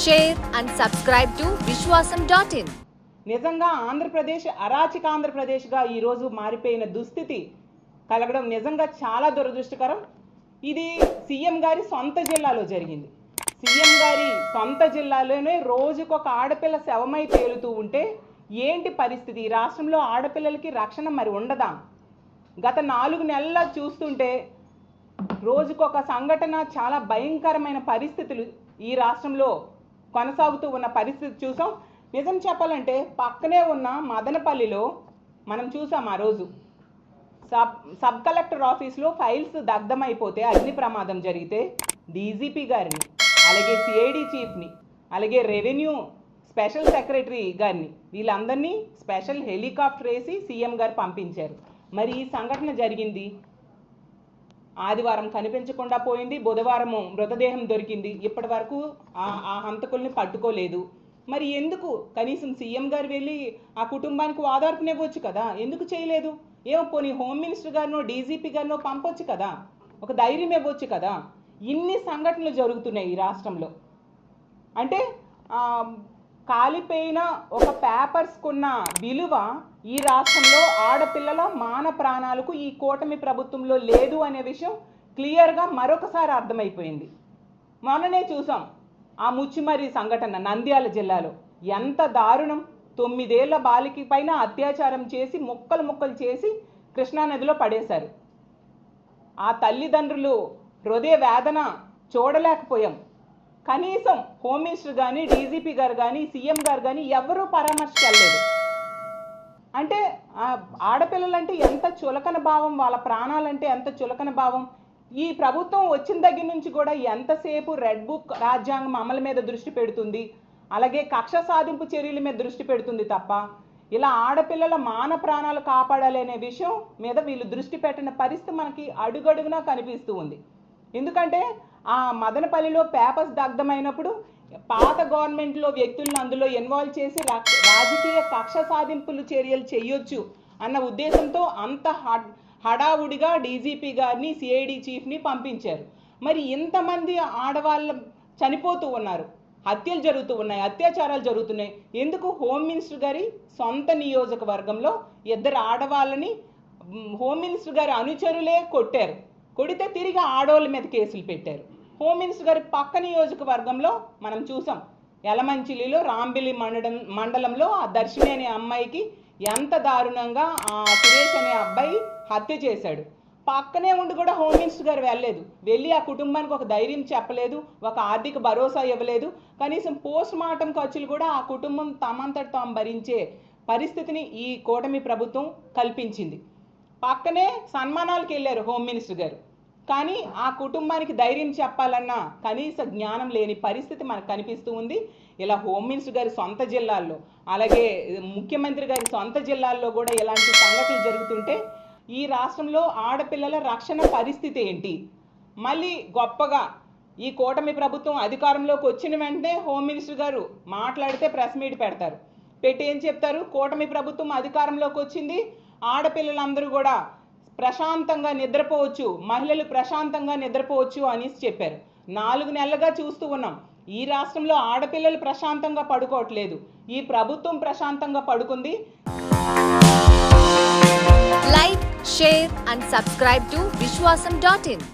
share and subscribe to vishwasam.in. నిజంగా ఆంధ్రప్రదేశ్ అరాచక ఆంధ్రప్రదేశ్గా ఈరోజు మారిపోయిన దుస్థితి కలగడం నిజంగా చాలా దురదృష్టకరం. ఇది సీఎం గారి సొంత జిల్లాలో జరిగింది. సీఎం గారి సొంత జిల్లాలోనే రోజుకొక ఆడపిల్ల శవమై తేలుతూ ఉంటే ఏంటి పరిస్థితి? ఈ రాష్ట్రంలో ఆడపిల్లలకి రక్షణ మరి ఉండదా? గత 4 నెలల చూస్తుంటే రోజుకొక సంఘటన, చాలా భయంకరమైన పరిస్థితులు ఈ రాష్ట్రంలో కొనసాగుతూ ఉన్న పరిస్థితి చూసాం. నిజం చెప్పాలంటే పక్కనే ఉన్న మదనపల్లిలో మనం చూసాం ఆ రోజు సబ్ కలెక్టర్ ఆఫీస్లో ఫైల్స్ దగ్ధమైపోతే, అగ్ని ప్రమాదం జరిగితే డీజీపీ గారిని, అలాగే సిఐడి చీఫ్ని, అలాగే రెవెన్యూ స్పెషల్ సెక్రటరీ గారిని, వీళ్ళందరినీ స్పెషల్ హెలికాప్టర్ వేసి సీఎం గారు పంపించారు. మరి ఈ సంఘటన జరిగింది ఆదివారం, కనిపించకుండా పోయింది. బుధవారము మృతదేహం దొరికింది. ఇప్పటి వరకు ఆ హంతకుల్ని పట్టుకోలేదు. మరి ఎందుకు? కనీసం సీఎం గారు వెళ్ళి ఆ కుటుంబానికి ఓదార్పునివ్వచ్చు కదా, ఎందుకు చేయలేదు? ఏమో పోనీ హోమ్ మినిస్టర్ గారినో డీజీపీ గారినో పంపొచ్చు కదా, ఒక ధైర్యం ఇవ్వచ్చు కదా. ఇన్ని సంఘటనలు జరుగుతున్నాయి ఈ రాష్ట్రంలో. అంటే కాలిపోయిన ఒక పేపర్స్కున్న విలువ ఈ రాష్ట్రంలో ఆడపిల్లల మాన ప్రాణాలకు ఈ కూటమి ప్రభుత్వంలో లేదు అనే విషయం క్లియర్గా మరొకసారి అర్థమైపోయింది. మొన్ననే చూసాం ఆ ముచ్చిమర్రి సంఘటన నంద్యాల జిల్లాలో. ఎంత దారుణం! 9 ఏళ్ల బాలిక పైన అత్యాచారం చేసి ముక్కలు ముక్కలు చేసి కృష్ణానదిలో పడేశారు. ఆ తల్లిదండ్రులు హృదయ వేదన చూడలేకపోయాం. కనీసం హోమ్ మినిస్టర్ కానీ, డీజీపీ గారు కానీ, సీఎం గారు కానీ ఎవరూ పరామర్శించలేదు. అంటే ఆడపిల్లలంటే ఎంత చులకన భావం, వాళ్ళ ప్రాణాలంటే ఎంత చులకన భావం. ఈ ప్రభుత్వం వచ్చిన దగ్గర నుంచి కూడా ఎంతసేపు రెడ్ బుక్ రాజ్యాంగం అమలు మీద దృష్టి పెడుతుంది, అలాగే కక్ష సాధింపు చర్యల మీద దృష్టి పెడుతుంది తప్ప ఇలా ఆడపిల్లల మాన ప్రాణాలు కాపాడాలి అనే విషయం మీద వీళ్ళు దృష్టి పెట్టిన పరిస్థితి మనకి అడుగడుగునా కనిపిస్తూ ఉంది. ఎందుకంటే ఆ మదనపల్లిలో పేపర్స్ దగ్ధమైనప్పుడు పాత గవర్నమెంట్లో వ్యక్తులను అందులో ఇన్వాల్వ్ చేసి రాజకీయ కక్ష సాధింపులు చర్యలు చేయొచ్చు అన్న ఉద్దేశంతో అంత హడావుడిగా డీజీపీ గారిని, సిఐడి చీఫ్ని పంపించారు. మరి ఇంతమంది ఆడవాళ్ళు చనిపోతూ ఉన్నారు, హత్యలు జరుగుతూ ఉన్నాయి, అత్యాచారాలు జరుగుతున్నాయి. ఎందుకు? హోమ్ మినిస్టర్ గారి సొంత నియోజకవర్గంలో 2 ఆడవాళ్ళని హోమ్ మినిస్టర్ గారి అనుచరులే కొట్టారు. కొడితే తిరిగి ఆడవాళ్ళ మీద కేసులు పెట్టారు. హోమ్ మినిస్టర్ గారి పక్క నియోజకవర్గంలో మనం చూసాం, యలమంచిలిలో రాంబిలి మండలంలో ఆ దర్శిని అనే అమ్మాయికి ఎంత దారుణంగా ఆ సురేష్ అనే అబ్బాయి హత్య చేశాడు. పక్కనే ఉండి కూడా హోమ్ మినిస్టర్ గారు వెళ్ళి ఆ కుటుంబానికి ఒక ధైర్యం చెప్పలేదు, ఒక ఆర్థిక భరోసా ఇవ్వలేదు. కనీసం పోస్ట్ మార్టం ఖర్చులు కూడా ఆ కుటుంబం తమంతట తాము భరించే పరిస్థితిని ఈ కూటమి ప్రభుత్వం కల్పించింది. పక్కనే సన్మానాలకు వెళ్ళారు హోమ్ మినిస్టర్ గారు, కానీ ఆ కుటుంబానికి ధైర్యం చెప్పాలన్న కనీస జ్ఞానం లేని పరిస్థితి మనకు కనిపిస్తూ ఉంది. ఇలా హోమ్ మినిస్టర్ గారి సొంత జిల్లాల్లో, అలాగే ముఖ్యమంత్రి గారి సొంత జిల్లాల్లో కూడా ఇలాంటి సంఘటనలు జరుగుతుంటే ఈ రాష్ట్రంలో ఆడపిల్లల రక్షణ పరిస్థితి ఏంటి? మళ్ళీ గొప్పగా ఈ కూటమి ప్రభుత్వం అధికారంలోకి వచ్చిన వెంటనే హోమ్ మినిస్టర్ గారు మాట్లాడితే ప్రెస్ మీట్ పెడతారు. పెట్టి ఏం చెప్తారు? కూటమి ప్రభుత్వం అధికారంలోకి వచ్చింది, ఆడపిల్లలందరూ కూడా ప్రశాంతంగా నిద్రపోవచ్చు, మహిళలు ప్రశాంతంగా నిద్రపోవచ్చు అని చెప్పారు. 4 నెలలుగా చూస్తూ ఉన్నాం ఈ రాష్ట్రంలో ఆడపిల్లలు ప్రశాంతంగా పడుకోవట్లేదు, ఈ ప్రభుత్వం ప్రశాంతంగా పడుకుంది. Like, share and subscribe to vishwasam.in.